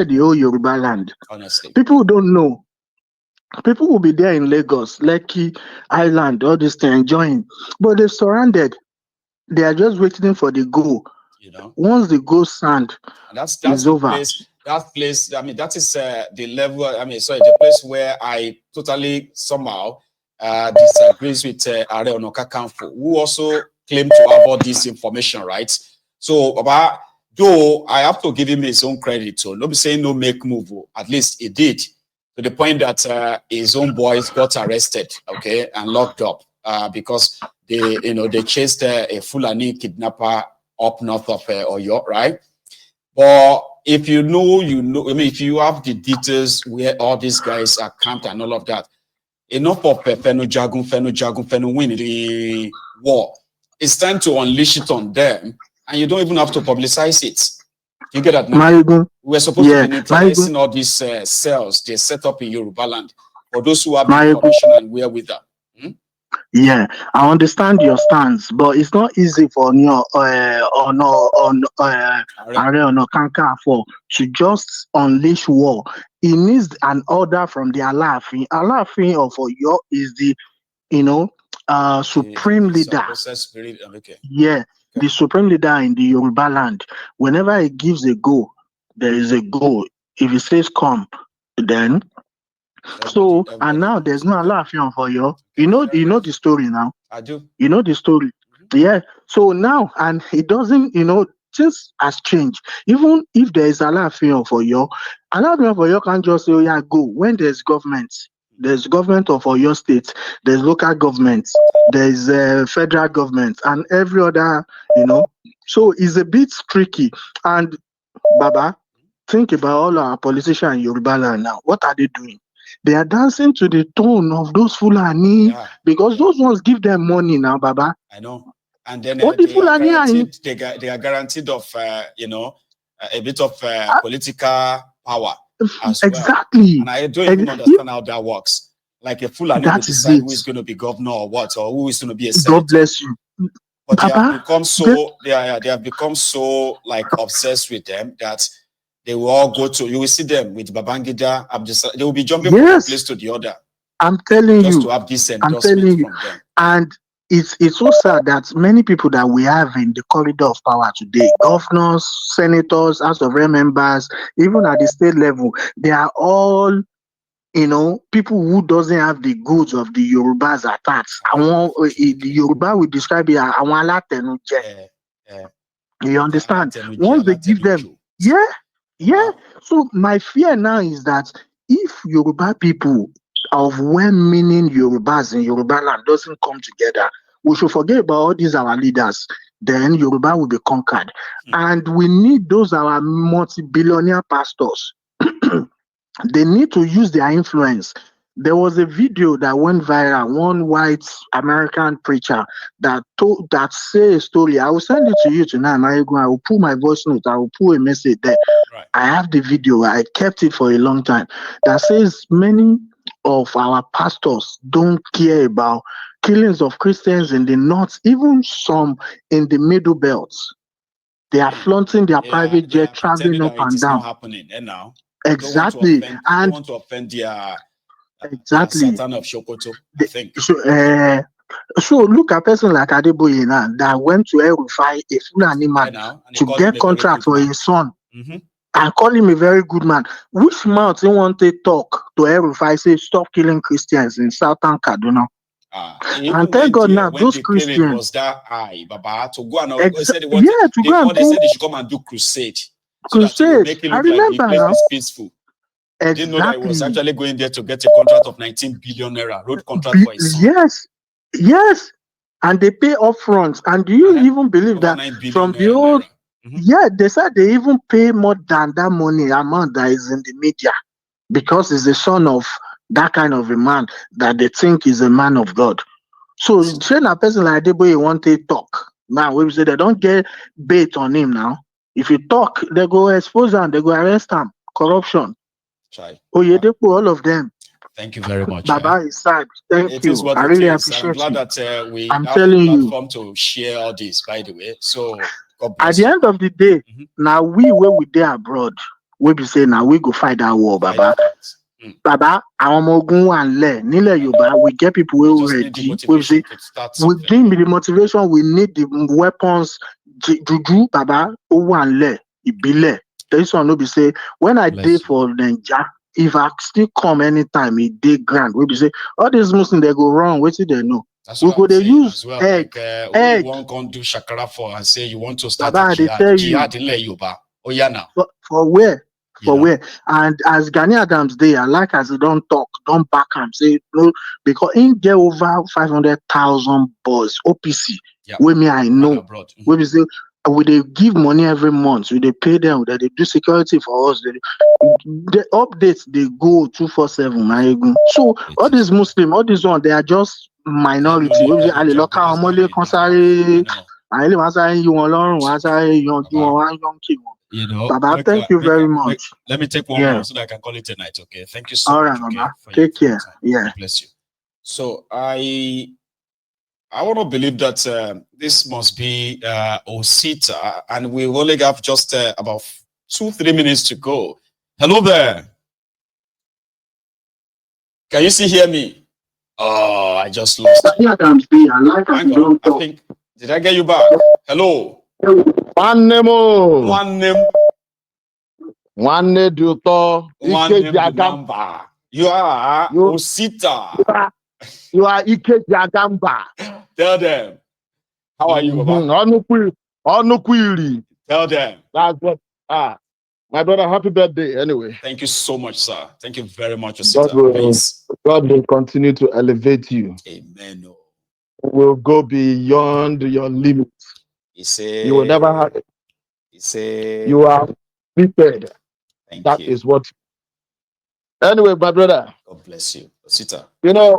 the whole Yorubaland. Honestly. People don't know. People will be there in Lagos, Lekki Island, all this thing enjoying, but they're surrounded. They are just waiting for the goal. You know, Once the goal stand, and that's it's the over. place. That place. I mean, that is the level. I mean, sorry, the place where I totally somehow disagrees with Are Onokakanfo, who also claimed to have all this information, right? So, Baba, though I have to give him his own credit, so nobody saying no make move. At least he did, to the point that his own boys got arrested, okay, and locked up because they chased a Fulani kidnapper up north of Oyo, right? But if you know, you know. I mean, if you have the details where all these guys are camped and all of that, enough of Fenu win the war. It's time to unleash it on them, and you don't even have to publicize it. You get that now? Maigun, We're supposed to be yeah, neutralizing Maigun, all these cells they set up in Yorubaland for those who have the Maigun. information and wherewithal. Hmm? Yeah, I understand your stance, but it's not easy for Alright. Are Ono Kakanfo to just unleash war. He needs an order from the Alaafin. Alaafin of Oyo is the you know supreme The leader. process spirit. Okay. Yeah, Okay. the supreme leader in the Yoruba land. Whenever he gives a go, there is a go. If he says come, then so and Everybody now goes. there's no Okay. Alaafin of Oyo. Okay. Fair You know enough. the story now. I do. You know the story. Mhm. Yeah. So now, and it doesn't, things has changed. Even if there is Alaafin of Oyo, Alaafin of Oyo can't just say, oh, yeah, go. When there's government of Oyo state, there's local government, there's federal government, and every other, you know. So it's a bit tricky. And Baba, think about all our politicians in Yoruba land now. What are they doing? They are dancing to the tone of those Fulani Yeah. because Yeah. those ones give them money now, Baba. I know. And then All the they are Fulani are in, guaranteed. They are guaranteed of a bit of ah, political power as well. exactly. And I don't even If understand how that works. Like a Fulani will that is decide who it. is going to be governor or what, or who is going to be a God senator. bless you. But they have Baba, become get, so they have become so like obsessed with them that they will all go to. You will see them with Babangida. They will be jumping from one place yes, to the other I'm telling just to you. have this I'm endorsement telling you. from them. And it's so sad that many people that we have in the corridor of power today, governors, senators, House of Rep members, even at the state level, they are all people who doesn't have the goods of the Yorubas at heart. The Unfortunately. Yoruba will describe it as àwọn alátẹnujẹ. Uh, uh, You understand? Alatenuji, Once they give them, Alatenuju. yeah, yeah. Wow. So my fear now is that if Yoruba people of well-meaning Yorubas in Yoruba land doesn't come together, we should forget about all these our leaders. Then Yoruba will be conquered, Hmm. and we need those our multi-billionaire pastors. They need to use their influence. There was a video that went viral. One white American preacher that say a story. I will send it to you tonight, Marigo. I will put my voice note. I will put a message there. Right. I have the video. I kept it for a long time. That says many of our pastors don't care about killings of Christians in the north, even some in the middle belts. They are flaunting their private They jet, are traveling pretending up that it and is not down. happening. And now they don't want to Exactly. offend. They don't And want to offend their exactly. Satan of Shokoto. I The, think. so, so look at a person like Adeboye now that went to Erufai, a Fulani Yeah, man, now and they to call him get a very contract good for man. his son Mm-hmm. and call him a very good man. Which mouth he want to talk to Erufai, say stop killing Christians in Southern Kaduna? He And even thank went God there now when those the clearing Christians, was that high, Baba, to go and they said they wanted yeah, to go and they do said they should come and do crusade so that it will crusade. make it I look like the remember place now. is peaceful. They didn't know that he was Exactly. actually going there to get a contract of 19 billion naira road contract for his son. Yes, yes. And they pay upfront. And do you even believe Over that 9 billion from the old, naira. Mm-hmm. yeah, they said they even pay more than that money amount that is in the media because it's the son of that kind of a man that they think is a man of God. So, train a person like Adeboye want to talk. Now, we say they don't get bait on him now. If you talk, they go expose him, they go arrest him. Corruption. Try. Oyedepo, all of them. Thank you very much. Baba is sad. Thank It is you. what I it really is. And I'm appreciate glad you. that we I'm have a telling you. platform to share all this, by the way. So God At bless the you. end of the day, now we where we there abroad, we be say now we go fight that war, Fight Baba. that. Baba, àwọn ọmọ ogun wà nílẹ̀ nílẹ̀ Yorùbá, we get people We wey just need the ready. We say motivation to start we something. give me the motivation, we need the weapons. Juju, Baba, ó wà nílẹ̀ ìbílẹ̀. This one no be say when I dey for Naija, if I still come anytime, e dey grand. We be say all these Muslims they go wrong. Wetin they know? That's We what go I'm dey saying use as well. egg, Like egg. who one can do shakara for and say you want to start Baba, a I dey jihad. tell Jihad you. in Yoruba. Oh yeah now. For where? You For know? where? And as Gani Adams dey, I like as he don talk, don back am say no, because he get over 500,000 boys OPC. Yeah. Wey me I know. Abroad. Wey be say we dey give money every month. We dey pay them. They dey do security for us. The updates they go 247. My egun. So all these Muslim, all these one, they are just minority. Wey be say ale lọ ká wọn mọ́lé kan sáré. Àyè lè wá sáré yí wọn lọ́rùn, wá sáré yanjú wọn, wá yán kí wọn. You know, Baba, thank you very much. Let me take one more so that I can call it a night. Okay, thank you so All much. right, Okay, Baba. for Take your care. time. Yeah. God bless you. So I want to believe that this must be Osita, and we only have just about 2-3 minutes to go. Hello there. Can you still hear me? Oh, I just lost you. I think, did I get you back? Hello. One name. One name. One name Duto. One name Gamba. You are Osita. You are Ike Jagamba. Tell them. How are you, Baba? Onukwiri. Tell them. That's what. My brother, happy birthday. Anyway. Thank you so much, sir. Thank you very much, Osita. God will continue to elevate you. Amen. Will go beyond your limits. You will never have it. You are prepared. That is what. Anyway, my brother. God bless you, Osita. You know,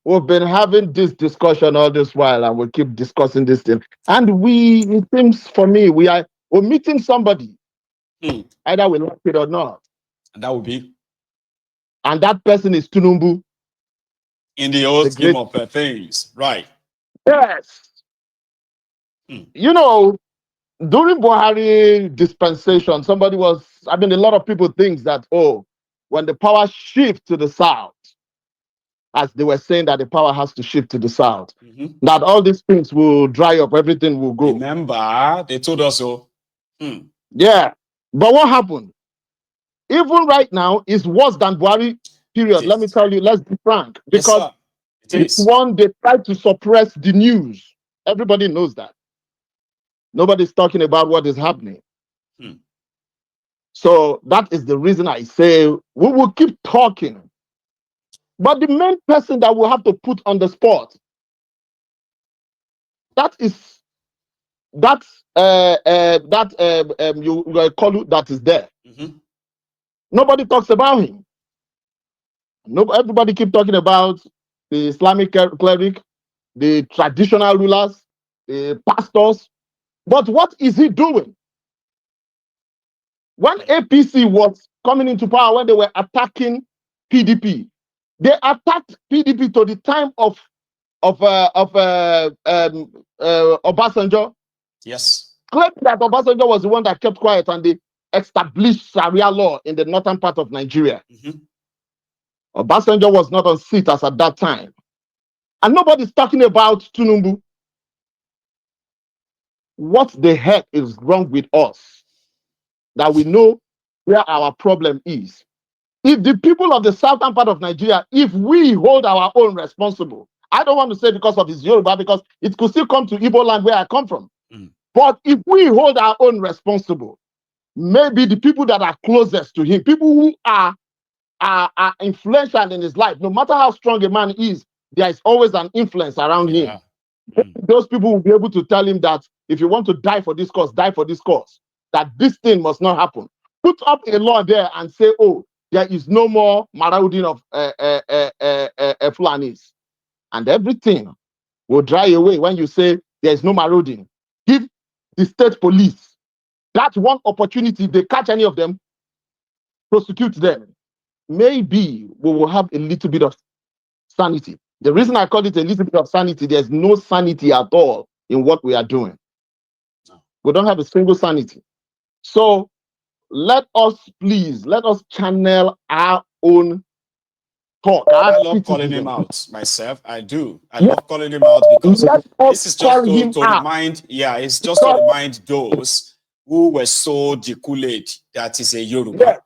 we've been having this discussion all this while, and we'll keep discussing this thing. And it seems for me, we're meeting somebody, either we like it or not. And that will be? And that person is Tunumbu. In the old scheme of things, right? Yes. You know, during Buhari dispensation, a lot of people think that, when the power shifts to the south, as they were saying that the power has to shift to the south, that all these things will dry up, everything will go. Remember, they told us so. Yeah. But what happened? Even right now, it's worse than Buhari period. Let me tell you, let's be frank. Because it's one, they try to suppress the news. Everybody knows that. Nobody's talking about what is happening. So that is the reason I say we will keep talking. But the main person that we'll have to put on the spot, that is that is there. Nobody talks about him. Everybody keep talking about the Islamic cleric, the traditional rulers, the pastors. But what is he doing? When APC was coming into power, when they were attacking PDP, they attacked PDP to the time of Obasanjo. Yes. Claiming that Obasanjo was the one that kept quiet and they established Sharia law in the northern part of Nigeria. Obasanjo was not on seat as at that time. And nobody's talking about Tunumbu. What the heck is wrong with us? That we know where our problem is. If the people of the southern part of Nigeria, if we hold our own responsible, I don't want to say because of his Yoruba, because it could still come to Igbo land where I come from. But if we hold our own responsible, maybe the people that are closest to him, people who are influential in his life, no matter how strong a man is, there is always an influence around him. Those people will be able to tell him that if you want to die for this cause, die for this cause. That this thing must not happen. Put up a law there and say, there is no more marauding of Fulanis. And everything will dry away when you say there is no marauding. Give the state police that one opportunity. If they catch any of them, prosecute them. Maybe we will have a little bit of sanity. The reason I call it a little bit of sanity, there's no sanity at all in what we are doing. We don't have a single sanity. So let us channel our own talk. I love calling him out myself. I do. I love calling him out because this is just to remind, it's just to remind those who were sold the Kool-Aid that is a Yoruba. Yeah.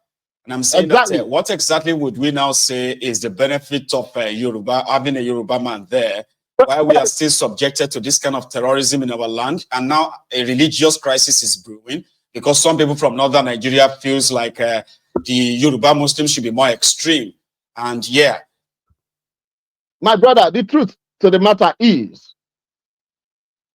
And I'm saying that what exactly would we now say is the benefit of Yoruba, having a Yoruba man there, while we are still subjected to this kind of terrorism in our land, and now a religious crisis is brewing because some people from northern Nigeria feels like the Yoruba Muslims should be more extreme. And my brother, the truth to the matter is,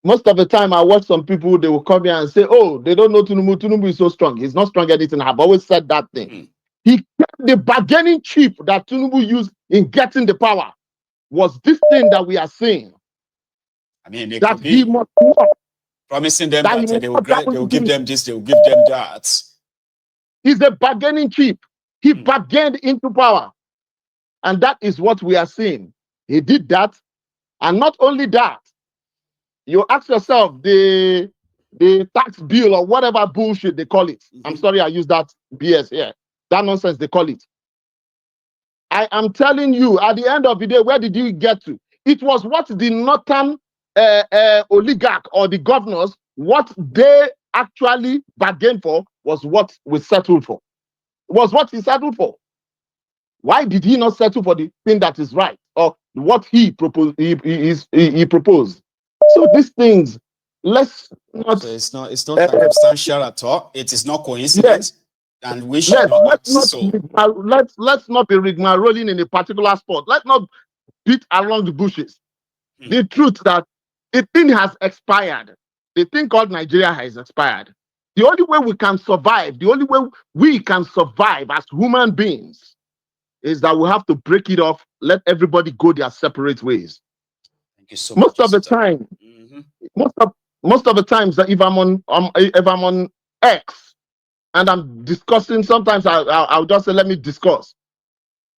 most of the time I watch some people, they will come here and say, oh, they don't know Tinubu. Tinubu is so strong. He's not strong anything. I've always said that thing. He kept the bargaining chip that Tinubu used in getting the power was this thing that we are seeing. I mean, that he must work. Promising them that they will give them this, they will give them that. He's a bargaining chip. He bargained into power. And that is what we are seeing. He did that. And not only that, you ask yourself, the tax bill or whatever bullshit they call it. I'm sorry I use that BS here. That nonsense they call it. I am telling you, at the end of the day, where did you get to? It was what the northern oligarch or the governors, what they actually bargained for was what we settled for. Was what he settled for. Why did he not settle for the thing that is right or what he proposed? He proposed. So these things, let's not. So it's not circumstantial at all. It is not coincidence, and we should not. Let's not be rigmaroling in a particular spot. Let's not beat around the bushes. The truth that the thing has expired. The thing called Nigeria has expired. The only way we can survive, the only way we can survive as human beings, is that we have to break it off. Let everybody go their separate ways. Thank you so much. Most of the time, most of the times that if I'm on X and I'm discussing, sometimes I'll just say, let me discuss.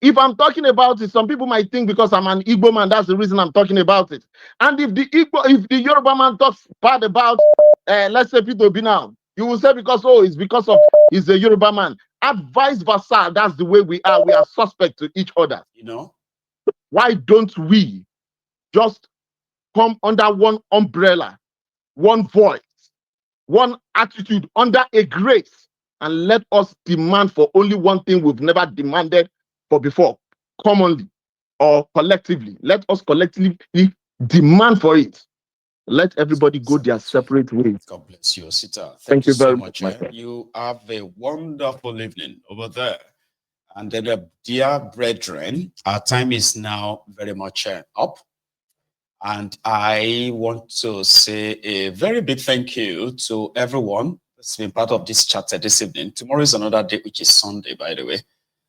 If I'm talking about it, some people might think because I'm an Igbo man, that's the reason I'm talking about it. And if the Yoruba man talks bad about, let's say Peter Obi now, you will say it's because of he's a Yoruba man. And vice versa, that's the way we are. We are suspect to each other. You know? Why don't we just come under one umbrella, one voice, one attitude, under a grace, and let us demand for only one thing we've never demanded for before, commonly or collectively. Let us collectively demand for it. Let everybody go their separate ways. God bless you, Sita. Thank you very much. You have a wonderful evening over there. And then, dear brethren, our time is now very much up. And I want to say a very big thank you to everyone that's been part of this chat this evening. Tomorrow is another day, which is Sunday, by the way.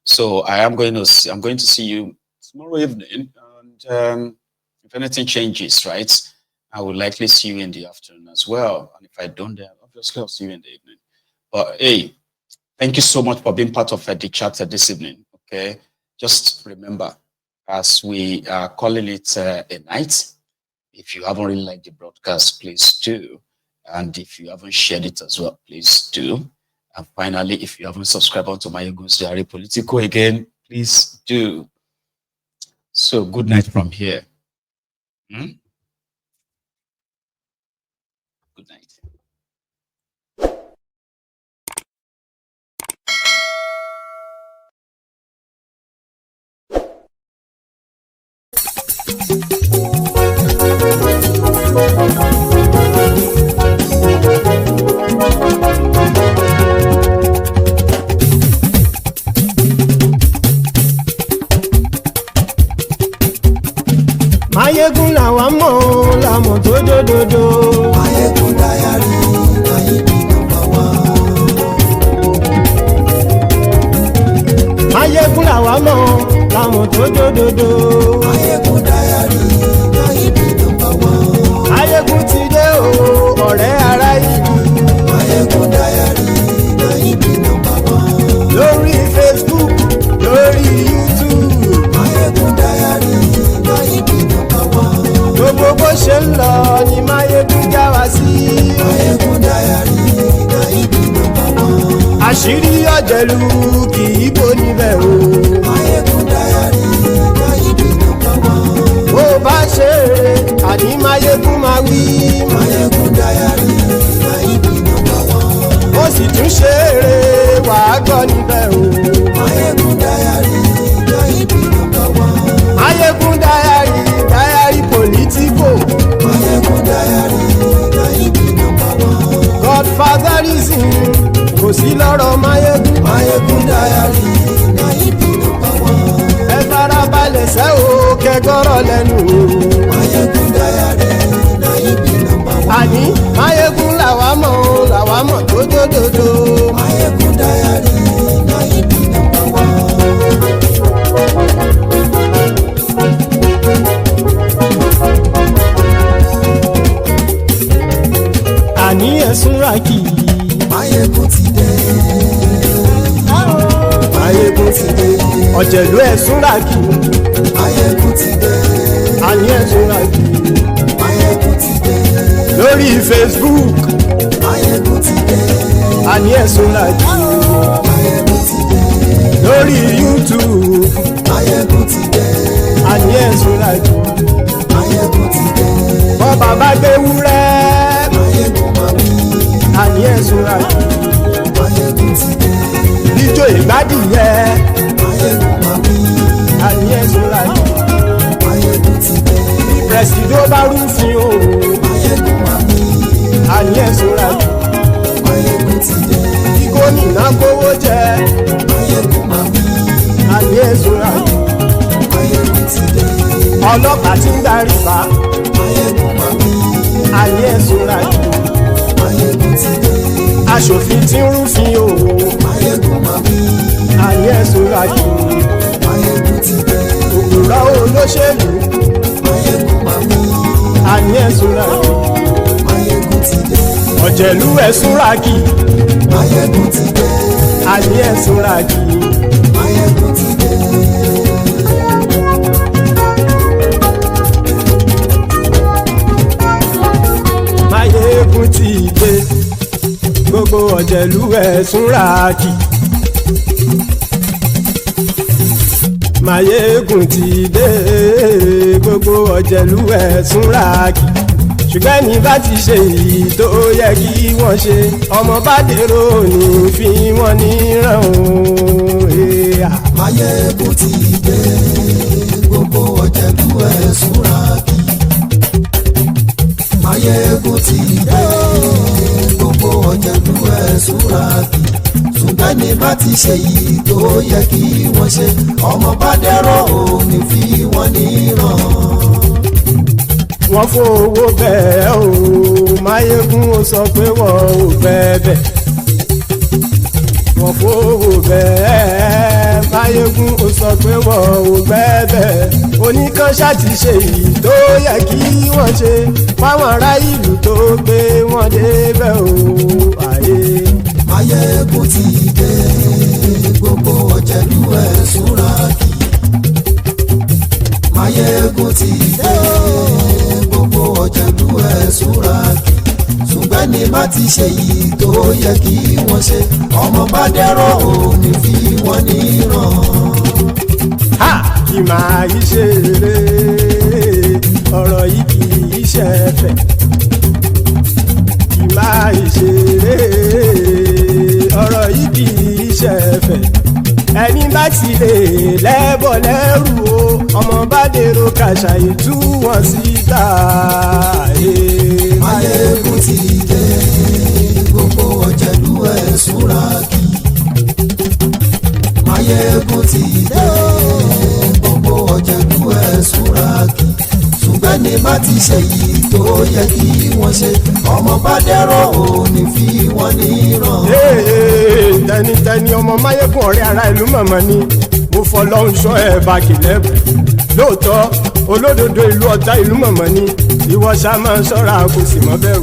So I'm going to see you tomorrow evening. And if anything changes, right, I will likely see you in the afternoon as well. And if I don't, then obviously I'll see you in the evening. But hey, thank you so much for being part of the chat this evening. Okay, just remember, as we are calling it a night, if you haven't really liked the broadcast, please do. And if you haven't shared it as well, please do. And finally, if you haven't subscribed onto my Ego's Diary Politico again, please do. So good night from here. Good night. Mayegun làwa mọ̀ làmọ̀ tó dòdòdò. Mayegun Diary, Mayegun #1. Mayegun làwa mọ̀ làmọ̀ tó dòdòdò. Mayegun Diary, Mayegun #1. Mayegun ti dé o, ọ̀rẹ́ ará ìlú. Mayegun Diary, Mayegun #1. Lórí Facebook, lórí YouTube. Mayegun Diary, Mayegun #1. Gbogbo bó ṣe ń lọ ni Mayegun já wa sí. Mayegun Diary, Mayegun #1. Àṣírí ọ̀jẹ̀lú kì í bò níbẹ̀ o. Máyégún Diary Náíbì number one. bó bá ṣe eré àní Máyégún máa wí. Máyégún Diary Náíbì number one. ó sì tún ṣe eré wàá gbọ́ níbẹ̀ o. Máyégún Diary Náíbì number one. Máyégún Diary politico. Máyégún Diary Náíbì number one. Godfatherism kò sí lọ́rọ̀ Máyégún. Máyégún Diary Náíbì number one. ẹ farabalẹ̀ sẹ́ o kẹgọ́rọ̀ lẹ́nu o. Máyégún Diary Náíbì number one. àní Máyégún làwa mọ̀ tó dòdòdò. Máyégún Diary Náíbì number one. àní ẹ̀sùn ràkì. Máyégún ti dé. Máyégún ti dé. ọ̀jẹ̀lú ẹ̀sùn ràkì. Máyégún ti dé. àní ẹ̀sùn ràkì. Máyégún ti dé. lórí Facebook. Máyégún ti dé. àní ẹ̀sùn ràkì. Máyégún ti dé. lórí YouTube. Máyégún ti dé. àní ẹ̀sùn ràkì. Máyégún ti dé. bọ́ bàbá gbé wúrẹ́. Máyégún máa wí. àní ẹ̀sùn ràkì. Máyégún ti dé. jíjó ìgbádìyẹ. Máyégún máa wí. àní ẹ̀sùn ràkì. Máyégún ti dé. pẹ̀sìdó bá rúfin o. Máyégún máa wí. àní ẹ̀sùn ràkì. Máyégún ti dé. kí gómìnà kówó jẹ. Máyégún máa wí. àní ẹ̀sùn ràkì. Máyégún ti dé. ọlọ́pàá tí ń darí bá. Máyégún máa wí. àní ẹ̀sùn ràkì. Máyégún ti dé. aṣòfin tí ń rúfin o. Máyégún máa wí. àní ẹ̀sùn ràkì. Máyégún ti dé. òkúra olóṣèlú. Máyégún máa wí. àní ẹ̀sùn ràkì. Máyégún ti dé. ọ̀jẹ̀lú ẹ̀sùn ràkì. Máyégún ti dé. àní ẹ̀sùn ràkì. Máyégún ti dé. Máyégún ti dé. gbogbo ọ̀jẹ̀lú ẹ̀sùn ràkì. Máyégún ti dé. gbogbo ọ̀jẹ̀lú ẹ̀sùn ràkì. ṣùgbọ́n ní bá ti ṣe èyí tó yẹ kí wọ́n ṣe ọmọ bá dèrò ní fi wọ́n níran o. Máyégún ti dé. Gbogbo ọ̀jẹ̀lú ẹ̀sùn ràkì. Máyégún ti dé. Gbogbo ọ̀jẹ̀lú ẹ̀sùn ràkì. ṣùgbọ́n ní bá ti ṣe yìí tó yẹ kí wọ́n ṣe ọmọ bá dẹ́rọ̀ ò ní fi wọ́n níran. wọ́n fowó bẹ́ẹ̀ o Máyégún ó sọ pé wọ́n ò fẹ́ bẹ́ẹ̀. wọ́n fowó bẹ́ẹ̀ Máyégún ó sọ pé wọ́n ò fẹ́ bẹ́ẹ̀. oníkan ṣáàtì ṣe èyí tó yẹ kí wọ́n ṣe fáwọn ará ìlú tó gbé wọn débẹ̀ o. àyè Máyégún ti dé gbogbo ọ̀jẹ̀lú ẹ̀sùn ràkì. Máyégún ti dé gbogbo ọ̀jẹ̀lú ẹ̀sùn ràkì. ṣùgbọ́n ní má ti ṣe yìí tó yẹ kí wọ́n ṣe ọmọ bá dẹ́rọ̀ ò ní fi wọ́n níran. ha kì máa yí ṣeré ọ̀rọ̀ yìí kì í ṣẹ̀fẹ̀. kì máa yí ṣeré ọ̀rọ̀ yìí kì í ṣẹ̀fẹ̀. ẹni bá ti lè lẹ́bọ̀ lẹ́rù o ọmọ bá dèrò kàṣàyè tú wọn síta. Máyégún ti dé gbogbo ọ̀jẹ̀lú ẹ̀sùn ràkì. Máyégún ti dé gbogbo ọ̀jẹ̀lú ẹ̀sùn ràkì. ṣùgbọ́n ní má ti ṣe yìí tó yẹ kí wọ́n ṣe ọmọ bá dẹ́rọ̀ ò ní fi wọ́n níran. tẹnitẹni ọmọ Máyégún ọ̀rẹ́ ara ìlú mọ̀mọ́ ni mo fọlọ́hún sọ ẹ̀ bá kìlẹ̀bù. lóòótọ́ olódodo ìlú ọ̀tá ìlú mọ̀mọ́ ni ìwọ ṣá máa ń ṣọ́ra kò sì mọ́ bẹ̀rù.